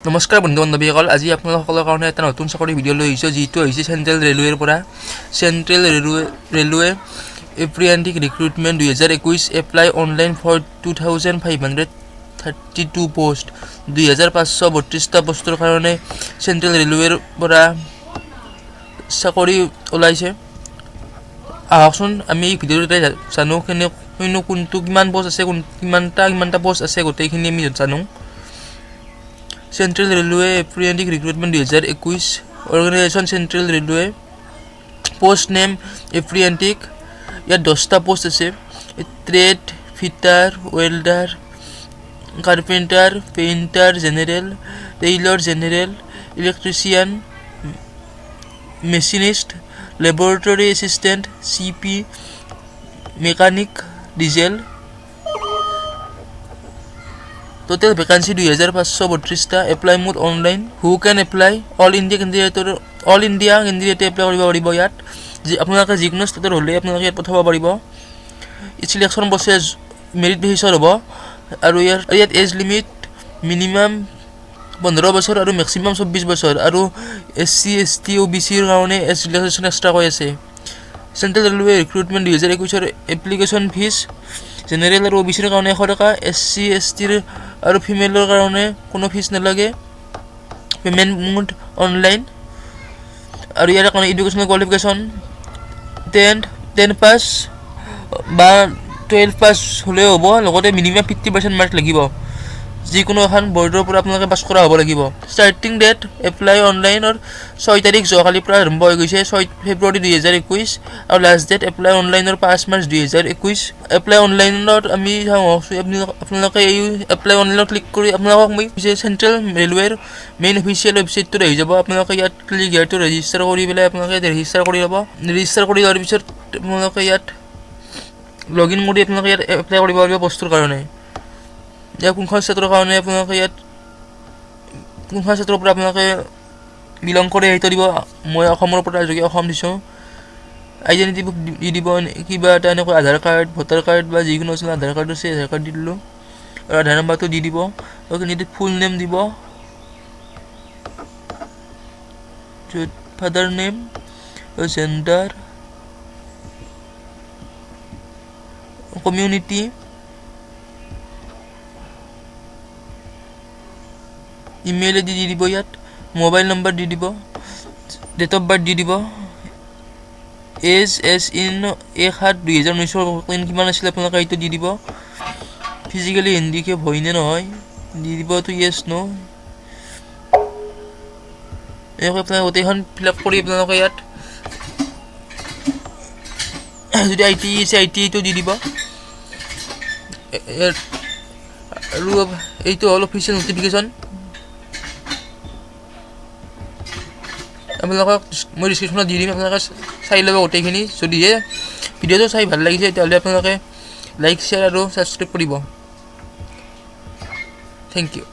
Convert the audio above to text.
নমস্কাৰ বন্ধু বান্ধৱীসকল, আজি আপোনালোকৰ কাৰণে এটা নতুন চাকৰি ভিডিঅ' লৈ আহিছোঁ, যিটো হৈছে চেণ্ট্ৰেল ৰেলৱেৰ পৰা। Central railway apprentice recruitment 2021 apply online for 2532 post. 2532টা পোষ্টৰ কাৰণে চেণ্ট্ৰেল ৰেলৱেৰ পৰা চাকৰি ওলাইছে। আহকচোন আমি এই ভিডিঅ'টোতে জানো কোনটো কিমান পোষ্ট আছে, কিমানটা পোষ্ট আছে, গোটেইখিনি আমি জানো। Central railway apprentice recruitment 2021 organisation central railway post name apprentice. ইয়াত 10টা পোষ্ট আছে। Trade, fitter, welder, carpenter, painter general, tailor general, electrician, machinist, laboratory assistant, CP, mechanic, diesel. Total vacancy 2532টা। Apply mode online. Who can apply? All India কেণ্ডিডেটে apply কৰিব পাৰিব। ইয়াত আপোনালোকে যিকোনো ষ্টেটৰ হ'লে আপোনালোকে ইয়াত পঠাব পাৰিব। চিলেকশ্যন প্ৰচেছ মেৰিট বেচিছত হ'ব। আৰু ইয়াত এজ লিমিট মিনিমাম 15 বছৰ আৰু মেক্সিমাম 24 বছৰ। আৰু SC, ST, OBCৰ কাৰণে এজ ৰিলেক্সেশ্যন এক্সট্ৰাকৈ আছে। Central railway recruitment 2021 application fees general আৰু OBCৰ কাৰণে 100 টকা। SC, ST আৰু ফিমেলৰ কাৰণে কোনো ফিজ নালাগে। Payment mode online. আৰু ইয়াৰ কাৰণে এডুকেশ্যনেল কোৱালিফিকেশ্যন 10 পাছ বা 12 পাছ হ'লেও হ'ব। লগতে মিনিমাম 50% মাৰ্ক লাগিব। যিকোনো এখন বৰ্ডৰ পৰা আপোনালোকে পাছ কৰা হ'ব লাগিব। ষ্টাৰ্টিং ডেট এপ্লাই অনলাইনৰ 6 তাৰিখ যোৱাকালিৰ পৰা আৰম্ভ হৈ গৈছে, 6 ফেব্ৰুৱাৰী 2021। আৰু লাষ্ট ডেট এপ্লাই অনলাইনৰ 5 মাৰ্চ 2021। এপ্লাই অনলাইনত আমি আপোনালোকে এই এপ্লাই অনলাইনত ক্লিক কৰি আপোনালোকক মই চেণ্ট্ৰেল ৰেলৱেৰ মেইন অফিচিয়েল ৱেবছাইটটোত আহি যাব। আপোনালোকে ইয়াত ক্লিক ইয়াৰটো ৰেজিষ্টাৰ কৰি পেলাই আপোনালোকে ৰেজিষ্টাৰ কৰি ল'ব। ৰেজিষ্টাৰ কৰি লোৱাৰ পিছত আপোনালোকে ইয়াত লগ ইন কৰি আপোনালোকে ইয়াত এপ্লাই কৰিব পাৰিব পষ্টটোৰ কাৰণে। ইয়াত কোনখন ষ্টেটৰ কাৰণে আপোনালোকে ইয়াত কোনখন ষ্টেটৰ পৰা আপোনালোকে বিলং কৰে সেইটো দিব। মই অসমৰ পৰা যোগে অসম দিছোঁ। আইডেণ্টিটি বুক দি দিব, কিবা এটা এনেকৈ আধাৰ কাৰ্ড, ভোটাৰ কাৰ্ড বা যিকোনো আছিলে আধাৰ কাৰ্ড আছে, আধাৰ কাৰ্ড দি দিলোঁ। আৰু আধাৰ নাম্বাৰটো দি দিব। ফুল নেম দিব, father name, gender, community, email ID দি দিব। ইয়াত মোবাইল নম্বৰ দি দিব, ডেট অফ বাৰ্থ দি দিব, এজ ইন 1/7/2019 কিমান আছিলে আপোনালোকে এইটো দি দিব। ফিজিকেলি হেণ্ডিকেপ হয় নে নহয় দি দিব, তো য়েছ ন'। এনেকৈ আপোনালোকে গোটেইখন ফিল আপ কৰি আপোনালোকে ইয়াত যদি ITI আছে ITIটো দি দিব। আৰু এইটো হ'ল অফিচিয়েল নটিফিকেশ্যন। আপোনালোকক মই ডিছক্ৰিপশ্যনত দি দিম, আপোনালোকে চাই ল'ব গোটেইখিনি। যদিহে ভিডিঅ'টো চাই ভাল লাগিছে তেতিয়াহ'লে আপোনালোকে লাইক, শ্বেয়াৰ আৰু ছাবস্ক্ৰাইব কৰিব। Thank U.